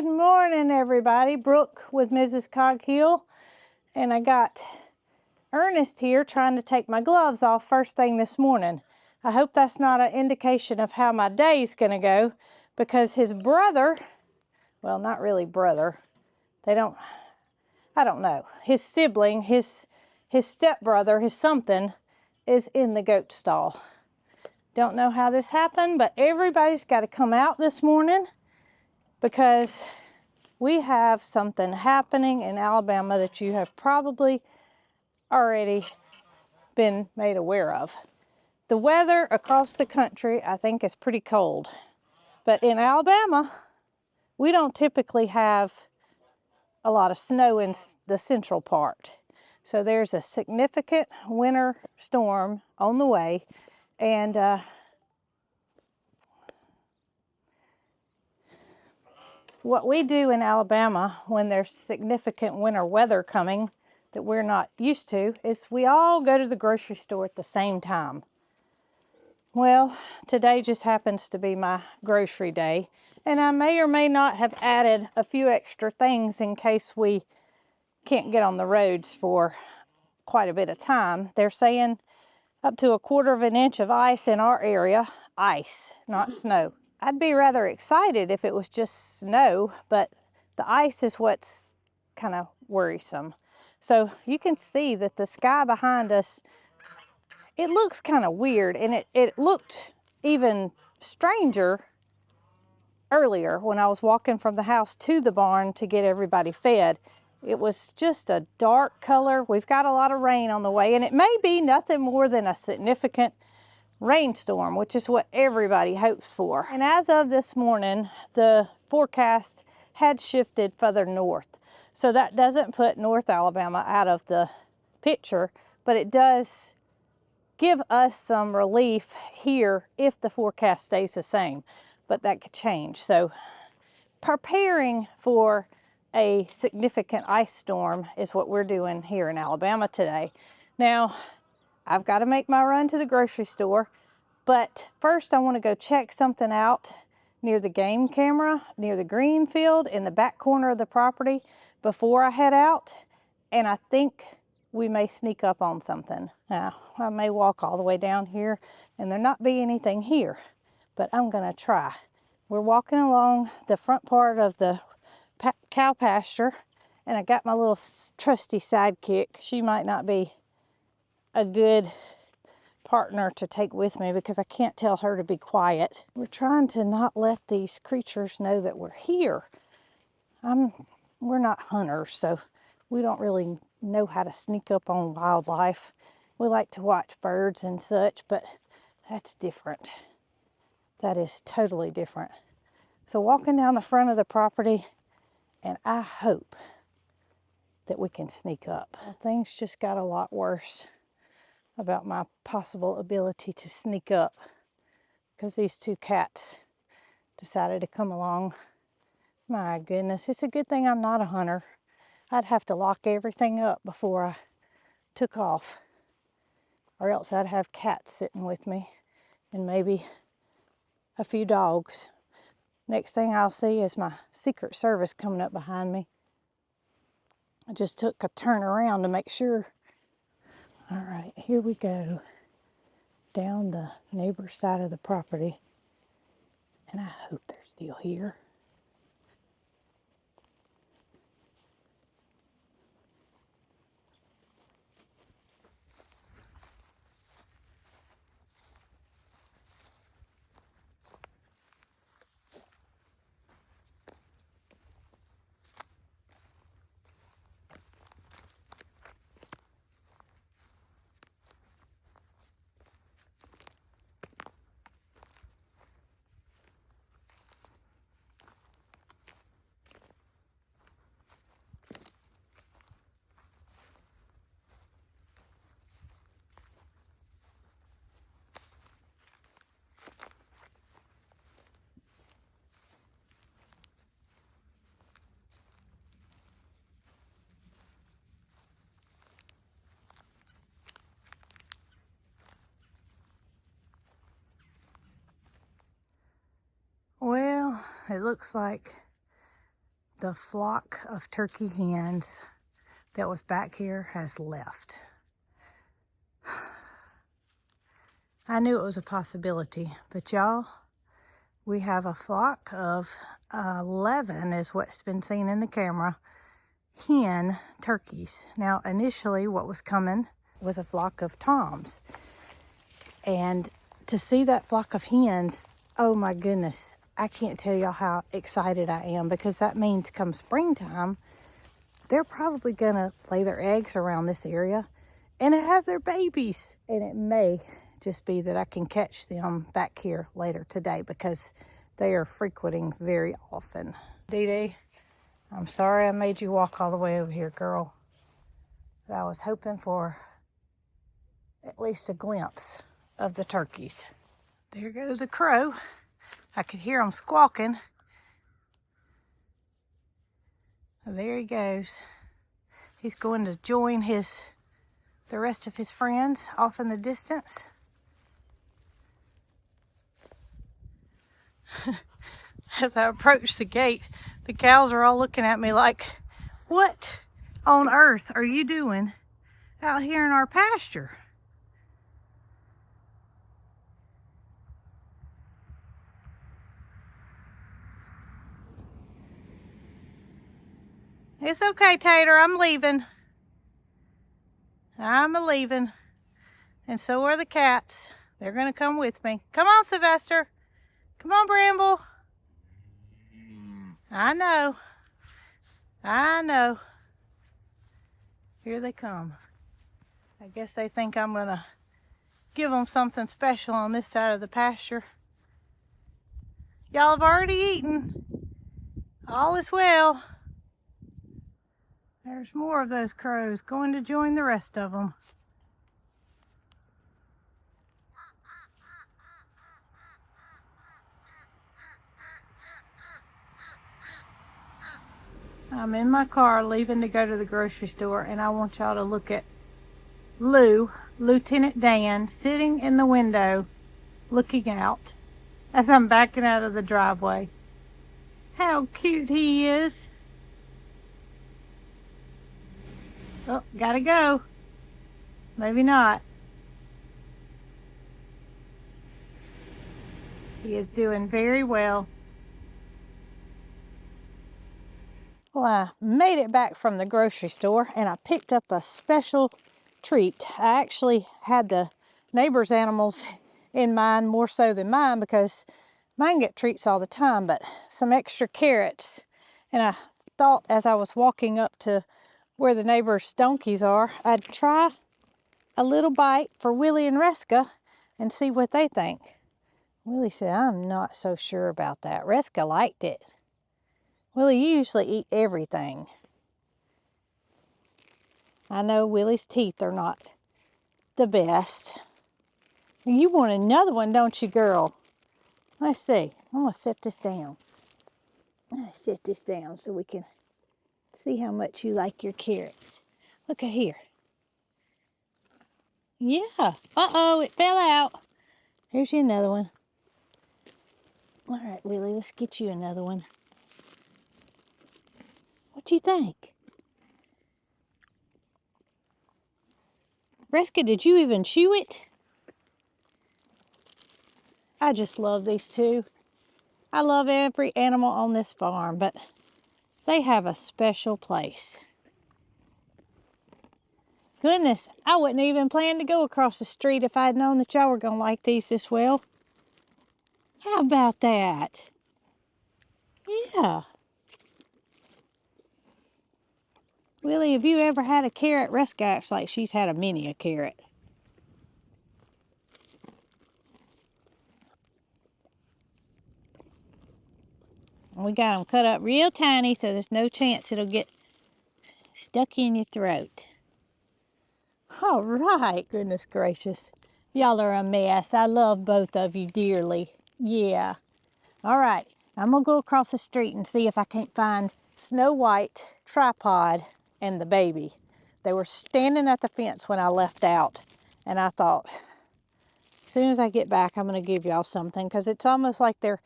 Good morning, everybody. Brooke with Mrs. Coghill, and I got Ernest here trying to take my gloves off first thing this morning. I hope that's not an indication of how my day's gonna go, because his brother, well, not really brother, I don't know, his sibling, his stepbrother, his something, is in the goat stall. Don't know how this happened, but everybody's got to come out this morning because we have something happening in Alabama that you have probably already been made aware of. The weather across the country, I think, is pretty cold. But in Alabama, we don't typically have a lot of snow in the central part. So there's a significant winter storm on the way, and what we do in Alabama when there's significant winter weather coming that we're not used to is we all go to the grocery store at the same time. Well, today just happens to be my grocery day, and I may or may not have added a few extra things in case we can't get on the roads for quite a bit of time. They're saying up to 1/4 of an inch of ice in our area. Ice, not snow. I'd be rather excited if it was just snow, but the ice is what's kind of worrisome. So you can see that the sky behind us, it looks kind of weird, and it looked even stranger earlier when I was walking from the house to the barn to get everybody fed. It was just a dark color. We've got a lot of rain on the way, and it may be nothing more than a significant rainstorm, which is what everybody hopes for. And as of this morning, the forecast had shifted further north. So that doesn't put North Alabama out of the picture, but it does give us some relief here if the forecast stays the same, but that could change. So preparing for a significant ice storm is what we're doing here in Alabama today. Now, I've got to make my run to the grocery store, but first I want to go check something out near the game camera, near the green field in the back corner of the property before I head out, and I think we may sneak up on something. Now, I may walk all the way down here and there not be anything here, but I'm gonna try. We're walking along the front part of the cow pasture, and I got my little trusty sidekick. She might not be a good partner to take with me because I can't tell her to be quiet. We're trying to not let these creatures know that we're here. We're not hunters, so we don't really know how to sneak up on wildlife. We like to watch birds and such, but that's different. That is totally different. So walking down the front of the property, and I hope that we can sneak up. Well, things just got a lot worse about my possible ability to sneak up because these two cats decided to come along. My goodness, it's a good thing I'm not a hunter. I'd have to lock everything up before I took off, or else I'd have cats sitting with me and maybe a few dogs. Next thing I'll see is my Secret Service coming up behind me. I just took a turn around to make sure. All right, here we go down the neighbor's side of the property, and I hope they're still here. Well, it looks like the flock of turkey hens that was back here has left. I knew it was a possibility, but y'all, we have a flock of 11 is what's been seen in the camera, hen turkeys. Now, initially what was coming was a flock of toms. And to see that flock of hens, oh my goodness, I can't tell y'all how excited I am, because that means come springtime, they're probably gonna lay their eggs around this area and have their babies. And it may just be that I can catch them back here later today, because they are frequenting very often. Dee Dee, I'm sorry I made you walk all the way over here, girl. But I was hoping for at least a glimpse of the turkeys. There goes a crow. I could hear him squawking. There he goes. He's going to join the rest of his friends off in the distance. As I approach the gate, the cows are all looking at me like, what on earth are you doing out here in our pasture? It's okay, Tater, I'm leaving. I'm a-leaving. And so are the cats. They're gonna come with me. Come on, Sylvester. Come on, Bramble. I know. I know. Here they come. I guess they think I'm gonna give them something special on this side of the pasture. Y'all have already eaten. All is well. There's more of those crows going to join the rest of them. I'm in my car leaving to go to the grocery store, and I want y'all to look at Lieutenant Dan, sitting in the window looking out as I'm backing out of the driveway. How cute he is. Oh, gotta go. Maybe not. He is doing very well. Well, I made it back from the grocery store and I picked up a special treat. I actually had the neighbor's animals in mind more so than mine, because mine get treats all the time, but some extra carrots. And I thought as I was walking up to where the neighbor's donkeys are, I'd try a little bite for Willie and Reska and see what they think. Willie said, I'm not so sure about that. Reska liked it. Willie, you usually eat everything. I know Willie's teeth are not the best. And you want another one, don't you, girl? Let's see. I'm going to set this down. Let's set this down so we can see how much you like your carrots. Look at here. Yeah. Uh-oh, it fell out. Here's you another one. All right, Willie, let's get you another one. What do you think? Reska, did you even chew it? I just love these two. I love every animal on this farm, but they have a special place. Goodness, I wouldn't even plan to go across the street if I'd known that y'all were going to like these this well. How about that? Yeah. Willie, have you ever had a carrot? Reska acts like she's had a mini a carrot. We got them cut up real tiny so there's no chance it'll get stuck in your throat. All right, goodness gracious. Y'all are a mess. I love both of you dearly. Yeah. All right, I'm gonna go across the street and see if I can't find Snow White, Tripod, and the baby. They were standing at the fence when I left out, and I thought, as soon as I get back, I'm gonna give y'all something, because it's almost like they're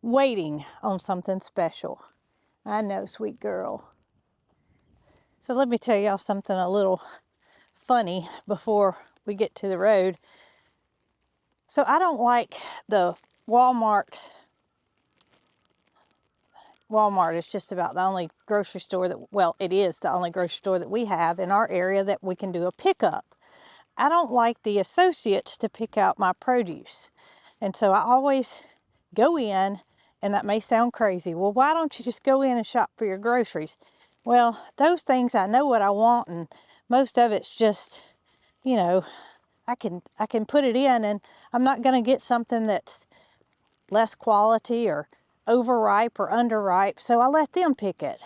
waiting on something special. I know, sweet girl. So let me tell y'all something a little funny before we get to the road. So I don't like the Walmart. Walmart is just about the only grocery store that, well, it is the only grocery store that we have in our area that we can do a pickup. I don't like the associates to pick out my produce. And so I always go in, and that may sound crazy. Well, why don't you just go in and shop for your groceries? Well, those things, I know what I want, and most of it's just, you know, I can put it in, and I'm not going to get something that's less quality or overripe or underripe, so I let them pick it.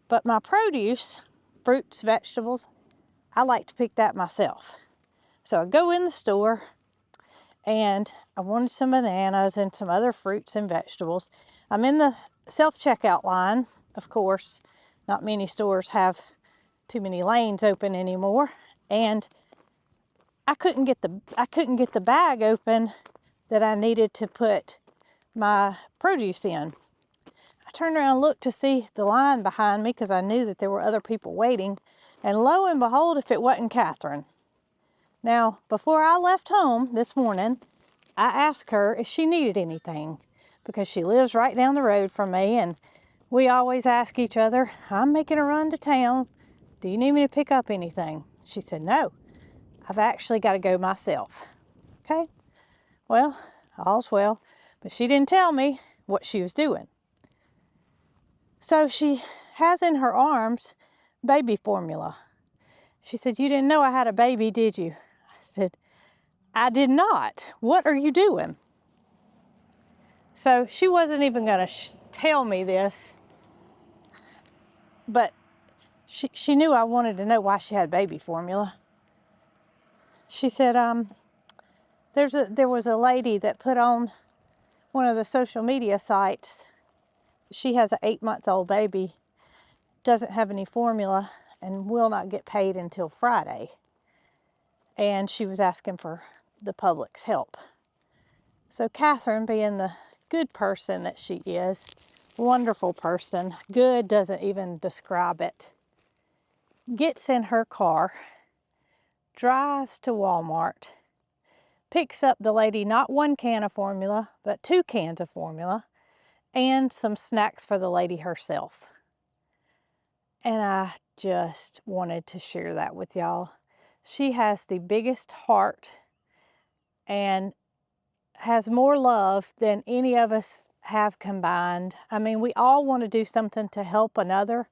But my produce, fruits, vegetables, I like to pick that myself. So I go in the store, and I wanted some bananas and some other fruits and vegetables. I'm in the self-checkout line. Of course, not many stores have too many lanes open anymore, and I couldn't get the bag open that I needed to put my produce in. I turned around and looked to see the line behind me because I knew that there were other people waiting, and lo and behold, if it wasn't Catherine. Now, before I left home this morning, I asked her if she needed anything because she lives right down the road from me, and we always ask each other, I'm making a run to town. Do you need me to pick up anything? She said, no, I've actually got to go myself. Okay, well, all's well, but she didn't tell me what she was doing. So she has in her arms baby formula. She said, you didn't know I had a baby, did you? I said, I did not. What are you doing? So she wasn't even going to tell me this, but she knew I wanted to know why she had baby formula. She said, there was a lady that put on one of the social media sites. She has an 8-month-old baby, doesn't have any formula, and will not get paid until Friday. And she was asking for the public's help. So Catherine, being the good person that she is, wonderful person, good doesn't even describe it, gets in her car, drives to Walmart, picks up the lady not 1 can of formula, but 2 cans of formula, and some snacks for the lady herself. And I just wanted to share that with y'all. She has the biggest heart and has more love than any of us have combined. I mean, we all want to do something to help another.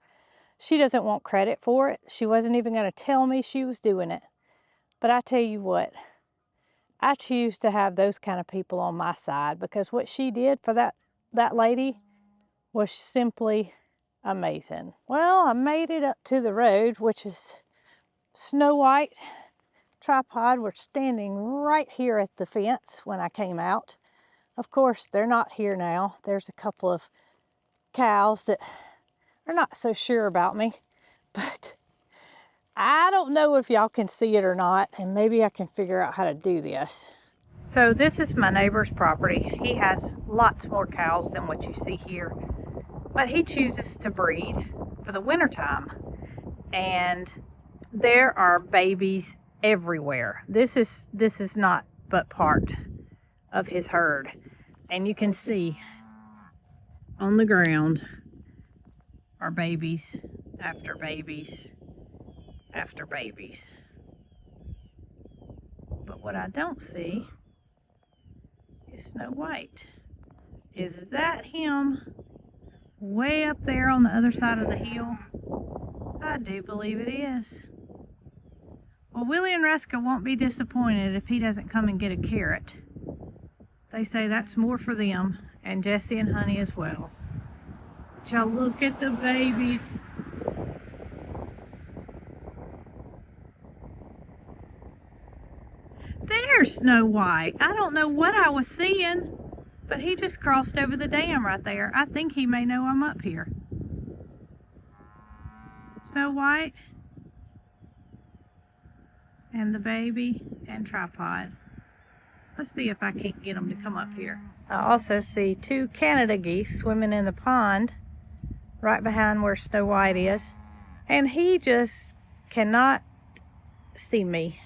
She doesn't want credit for it. She wasn't even going to tell me she was doing it. But I tell you what, I choose to have those kind of people on my side, because what she did for that lady was simply amazing. Well, I made it up to the road, which is Snow White, Tripod were standing right here at the fence when I came out. Of course, they're not here now. There's a couple of cows that are not so sure about me, but I don't know if y'all can see it or not, and maybe I can figure out how to do this. So this is my neighbor's property. He has lots more cows than what you see here, but he chooses to breed for the wintertime, and there are babies everywhere. This is not but part of his herd, and you can see on the ground are babies after babies after babies. But what I don't see is Snow White. Is that him way up there on the other side of the hill? I do believe it is. Well, Willie and Ruska won't be disappointed if he doesn't come and get a carrot. They say that's more for them, and Jesse and Honey as well. But y'all look at the babies. There's Snow White. I don't know what I was seeing, but he just crossed over the dam right there. I think he may know I'm up here. Snow White and the baby and Tripod. Let's see if I can't get them to come up here. I also see 2 Canada geese swimming in the pond right behind where Snow White is. And he just cannot see me.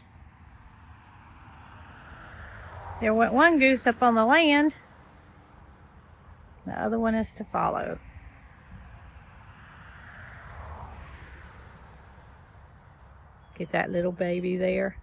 There went one goose up on the land. The other one is to follow. Get that little baby there.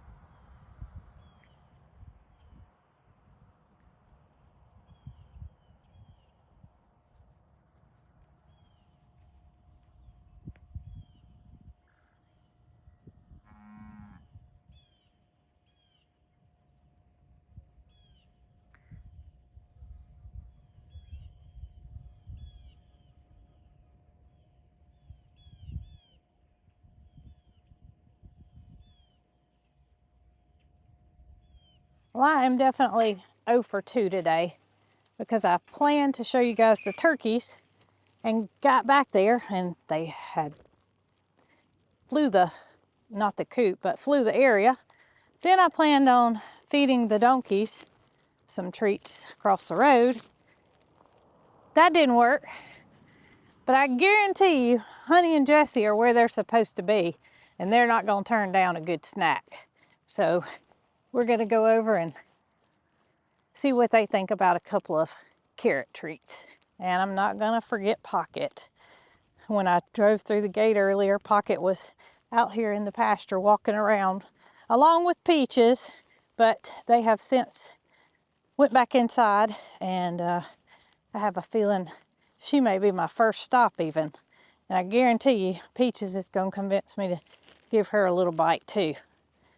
Well, I am definitely 0 for 2 today because I planned to show you guys the turkeys and got back there and they had flew the, not the coop, but flew the area. Then I planned on feeding the donkeys some treats across the road. That didn't work, but I guarantee you, Honey and Jessie are where they're supposed to be and they're not gonna turn down a good snack. So we're gonna go over and see what they think about a couple of carrot treats. And I'm not gonna forget Pocket. When I drove through the gate earlier, Pocket was out here in the pasture walking around along with Peaches, but they have since went back inside, and I have a feeling she may be my first stop even. And I guarantee you Peaches is gonna convince me to give her a little bite too,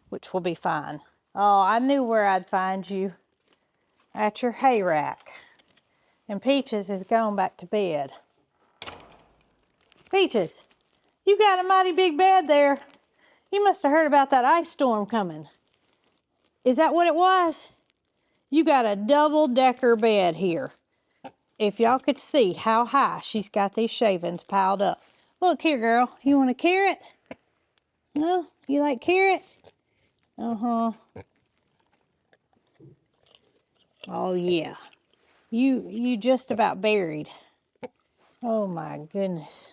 which will be fine. Oh, I knew where I'd find you. At your hay rack. And Peaches is going back to bed. Peaches, you got a mighty big bed there. You must have heard about that ice storm coming. Is that what it was? You got a double-decker bed here. If y'all could see how high she's got these shavings piled up. Look here, girl. You want a carrot? No? You like carrots? Uh-huh. Oh, yeah. You just about buried. Oh, my goodness.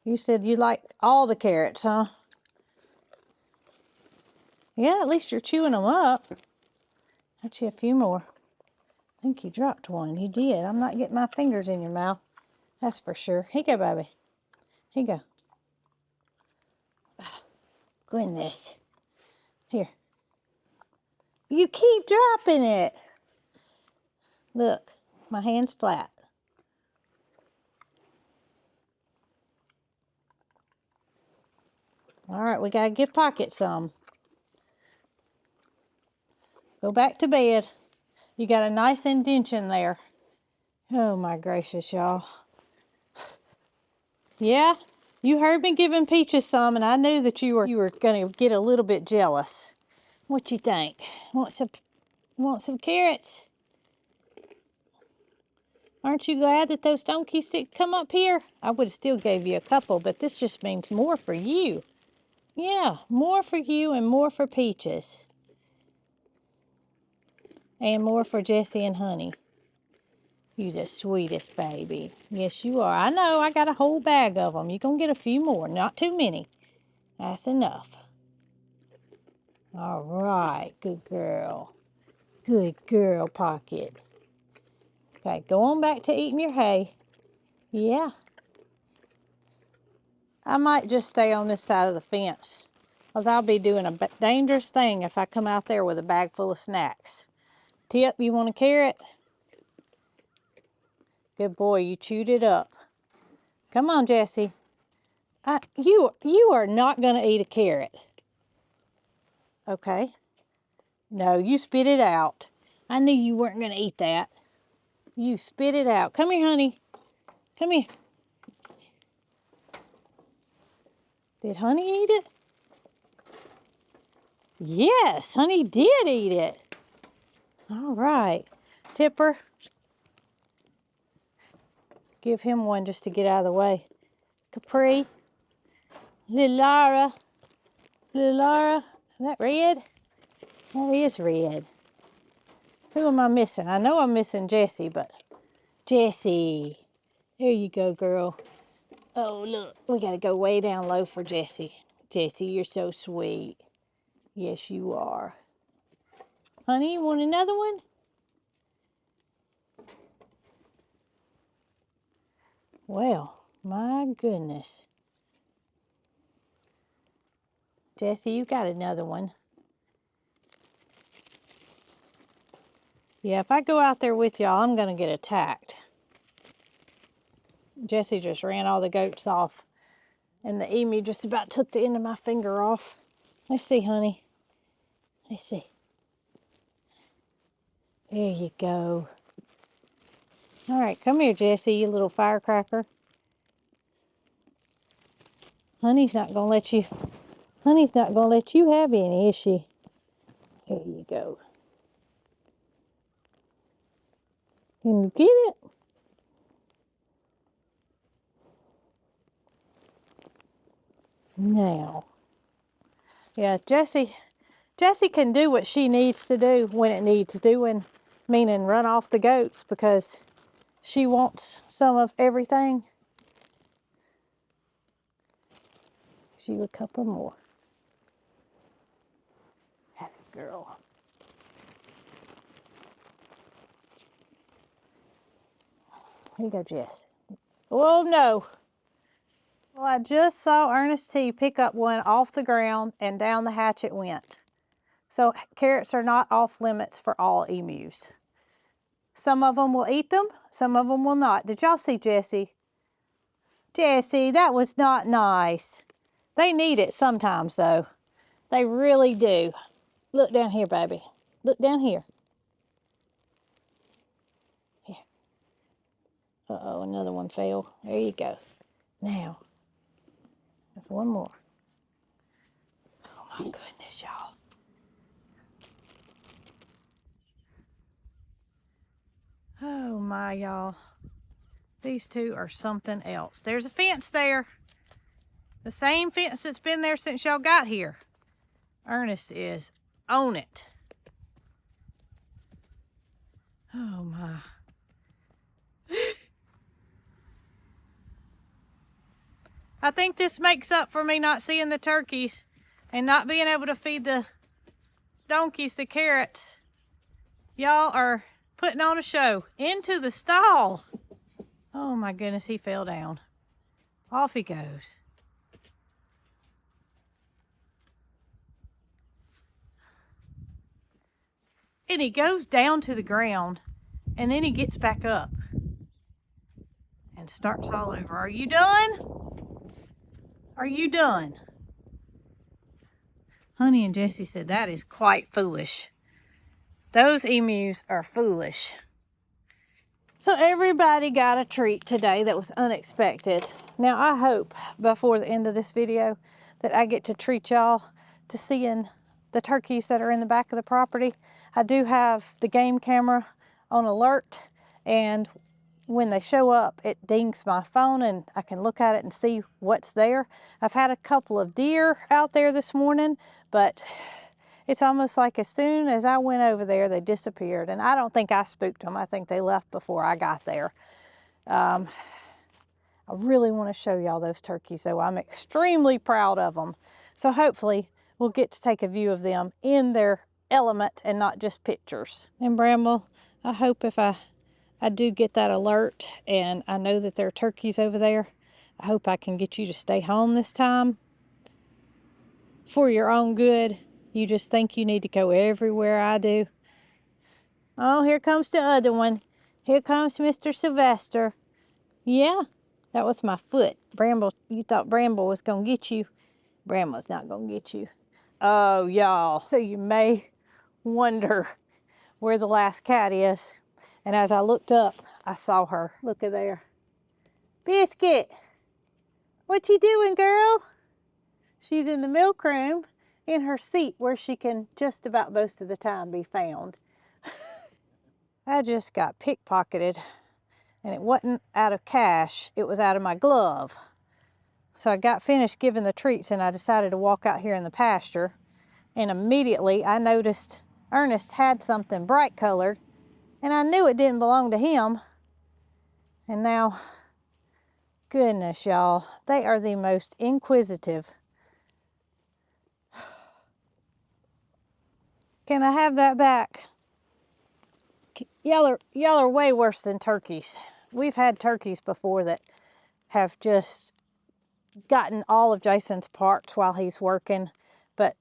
You said you like all the carrots, huh? Yeah, at least you're chewing them up. Got you a few more. I think you dropped one. You did. I'm not getting my fingers in your mouth. That's for sure. Here you go, baby. Here you go. Oh, goodness. Here. You keep dropping it. Look, my hand's flat. All right, we got to give Pocket some. Go back to bed. You got a nice indention there. Oh, my gracious, y'all. Yeah, you heard me giving Peaches some, and I knew that you were going to get a little bit jealous. What you think? Want some carrots? Aren't you glad that those donkeys did come up here? I would have still gave you a couple, but this just means more for you. Yeah, more for you and more for Peaches. And more for Jessie and Honey. You the sweetest baby. Yes, you are. I know, I got a whole bag of them. You're going to get a few more, not too many. That's enough. All right, good girl. Good girl, Pocket. Okay, go on back to eating your hay. Yeah. I might just stay on this side of the fence, because I'll be doing a dangerous thing if I come out there with a bag full of snacks. Tip, you want a carrot? Good boy, you chewed it up. Come on, Jessie. You are not going to eat a carrot. Okay. No, you spit it out. I knew you weren't going to eat that. You spit it out. Come here, honey. Come here. Did Honey eat it? Yes, Honey did eat it. All right. Tipper, give him one just to get out of the way. Capri, little Lara, is that red? That is red. Who am I missing? I know I'm missing Jessie, but Jessie, there you go, girl. Oh, look, we gotta go way down low for Jessie. Jessie, you're so sweet. Yes, you are. Honey, you want another one? Well, my goodness. Jessie, you got another one. Yeah, if I go out there with y'all, I'm gonna get attacked. Jessie just ran all the goats off, and the emu just about took the end of my finger off. Let's see, honey. Let's see. There you go. All right, come here, Jessie, you little firecracker. Honey's not gonna let you have any, is she? There you go. Can you get it? Now. Yeah, Jessie can do what she needs to do when it needs doing, meaning run off the goats because she wants some of everything. She a couple more. Happy girl. Here you go, Jess. Oh, no. Well, I just saw Ernest T pick up one off the ground and down the hatch it went. So carrots are not off limits for all emus. Some of them will eat them, some of them will not. Did y'all see Jessie? Jessie, that was not nice. They need it sometimes, though. They really do. Look down here, baby. Look down here. Here. Uh-oh, another one fell. There you go. Now, there's one more. Oh, my goodness, y'all. Oh, my, y'all. These two are something else. There's a fence there. The same fence that's been there since y'all got here. Ernest is on it. Oh, my. I think this makes up for me not seeing the turkeys and not being able to feed the donkeys the carrots. Y'all are putting on a show. Into the stall. Oh my goodness, he fell down. Off he goes. And he goes down to the ground and then he gets back up and starts all over. Are you done? Are you done? Honey and Jessie said that is quite foolish. Those emus are foolish. So everybody got a treat today that was unexpected. Now I hope before the end of this video that I get to treat y'all to seeing the turkeys that are in the back of the property. I do have the game camera on alert, and when they show up, it dings my phone and I can look at it and see what's there. I've had a couple of deer out there this morning, but it's almost like as soon as I went over there, they disappeared. And I don't think I spooked them. I think they left before I got there. I really want to show y'all those turkeys, though. I'm extremely proud of them. So hopefully we'll get to take a view of them in their element and not just pictures. And Bramble, I hope if I do get that alert and I know that there are turkeys over there, I hope I can get you to stay home this time for your own good. You just think you need to go everywhere I do. Oh, here comes the other one. Here comes Mr. Sylvester. Yeah, that was my foot. Bramble, you thought Bramble was going to get you. Bramble's not going to get you. Oh, y'all. So you may wonder where the last cat is. And as I looked up, I saw her. Look at there. Biscuit, what you doing, girl? She's in the milk room in her seat where she can just about most of the time be found. I just got pickpocketed, and it wasn't out of cash, it was out of my glove. So I got finished giving the treats and I decided to walk out here in the pasture, and immediately I noticed Ernest had something bright colored, and I knew it didn't belong to him. And now Goodness, y'all. They are the most inquisitive. Can I have that back? Y'all are way worse than turkeys. We've had turkeys before that have just gotten all of Jason's parts while he's working, but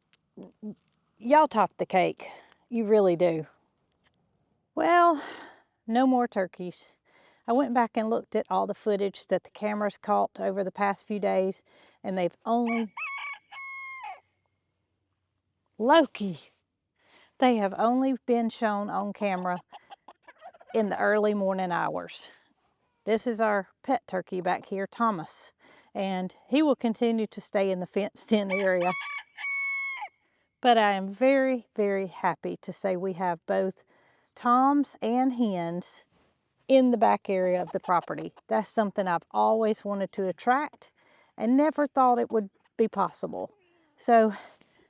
y'all top the cake. You really do. Well, no more turkeys. I went back and looked at all the footage that the cameras caught over the past few days, and they've only... Loki! They have only been shown on camera in the early morning hours. This is our pet turkey back here, Thomas, and he will continue to stay in the fenced-in area. But I am very, very happy to say we have both toms and hens in the back area of the property. That's something I've always wanted to attract and never thought it would be possible. So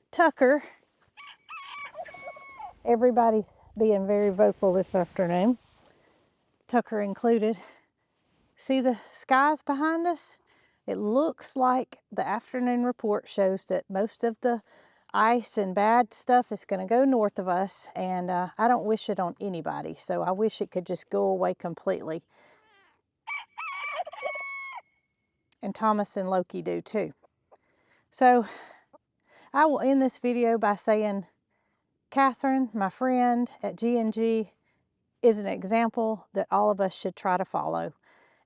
Tucker, everybody's being very vocal this afternoon, Tucker included. See the skies behind us? It looks like the afternoon report shows that most of the ice and bad stuff is going to go north of us, and I don't wish it on anybody, so I wish it could just go away completely. And Thomas and Loki do too. So I will end this video by saying Catherine, my friend at G&G, is an example that all of us should try to follow.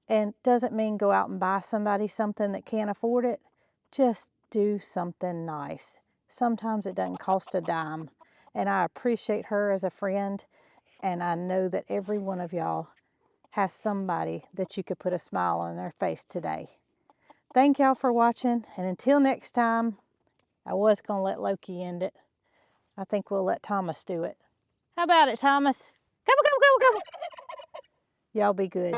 And doesn't mean go out and buy somebody something that can't afford it. Just do something nice. Sometimes it doesn't cost a dime. And I appreciate her as a friend. And I know that every one of y'all has somebody that you could put a smile on their face today. Thank y'all for watching. And until next time, I was going to let Loki end it. I think we'll let Thomas do it. How about it, Thomas? Come on, come on, come on, come on. Y'all be good.